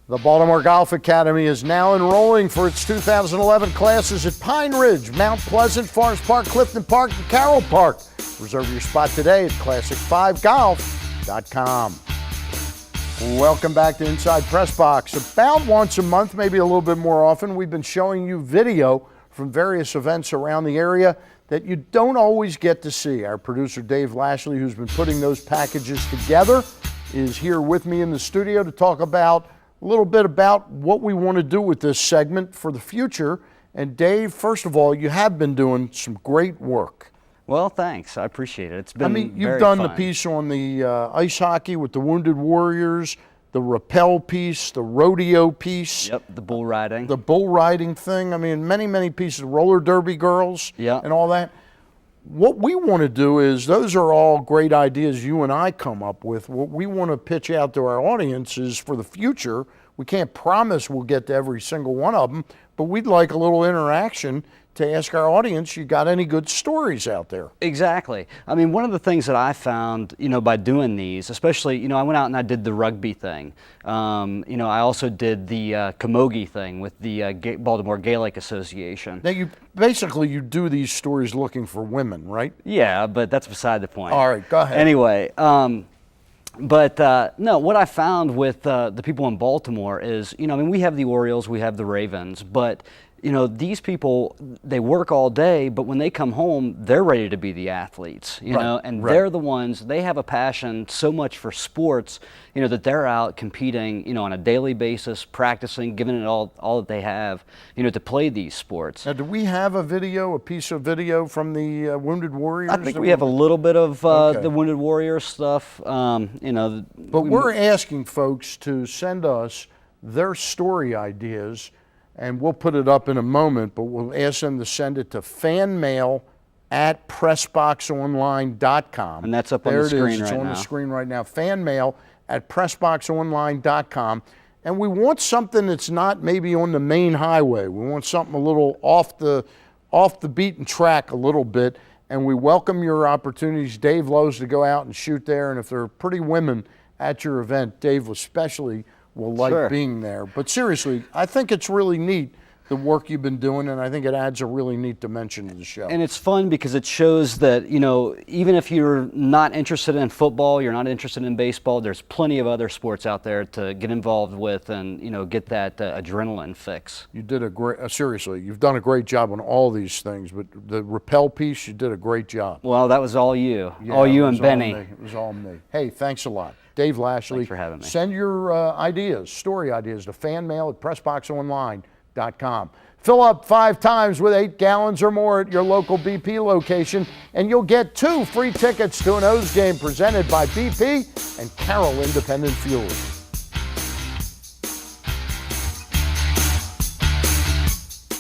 The Baltimore Golf Academy is now enrolling for its 2011 classes at Pine Ridge, Mount Pleasant, Forest Park, Clifton Park, and Carroll Park. Reserve your spot today at classic5golf.com. Welcome back to Inside PressBox. About once a month, maybe a little bit more often, we've been showing you video from various events around the area that you don't always get to see. Our producer Dave Lashley, who's been putting those packages together, is here with me in the studio to talk about a little bit about what we want to do with this segment for the future. And Dave, first of all, you have been doing some great work. Well, thanks. I appreciate it. It's been you've done the piece on the ice hockey with the Wounded Warriors, the rappel piece, the rodeo piece. Yep, the bull riding. The bull riding thing. I mean, many pieces, roller derby girls and all that. What we want to do is, those are all great ideas you and I come up with. What we want to pitch out to our audience is for the future. We can't promise we'll get to every single one of them, but we'd like a little interaction to ask our audience, you got any good stories out there? Exactly. I mean, one of the things that I found, by doing these, especially, I went out and I did the rugby thing. I also did the camogie thing with the Baltimore Gaelic Association. Now, you do these stories looking for women, right? Yeah, but that's beside the point. All right, go ahead. Anyway, no, what I found with the people in Baltimore is, we have the Orioles, we have the Ravens, but these people, they work all day, but when they come home, they're ready to be the athletes, they're the ones, they have a passion so much for sports, that they're out competing, on a daily basis, practicing, giving it all that they have, to play these sports. Now, do we have a piece of video from the Wounded Warriors? I think we have a little bit of the Wounded Warriors stuff, But we're asking folks to send us their story ideas, and we'll put it up in a moment, but we'll ask them to send it to fanmail@pressboxonline.com. And that's up on the screen right now. It's on the screen right now. Fanmail@pressboxonline.com. And we want something that's not maybe on the main highway. We want something a little off the beaten track a little bit. And we welcome your opportunities. Dave loves to go out and shoot there. And if there are pretty women at your event, Dave especially will like being there. But seriously, I think it's really neat, the work you've been doing, and I think it adds a really neat dimension to the show. And it's fun because it shows that, even if you're not interested in football, you're not interested in baseball, there's plenty of other sports out there to get involved with and, get that adrenaline fix. You did seriously, you've done a great job on all these things, but the rappel piece, you did a great job. Well, that was all you. Yeah, all you and Benny. It was all me. Hey, thanks a lot. Dave Lashley. Thanks for having me. Send your story ideas to fanmail@pressboxonline.com. Fill up 5 times with 8 gallons or more at your local BP location, and you'll get 2 free tickets to an O's game presented by BP and Carroll Independent Fuel.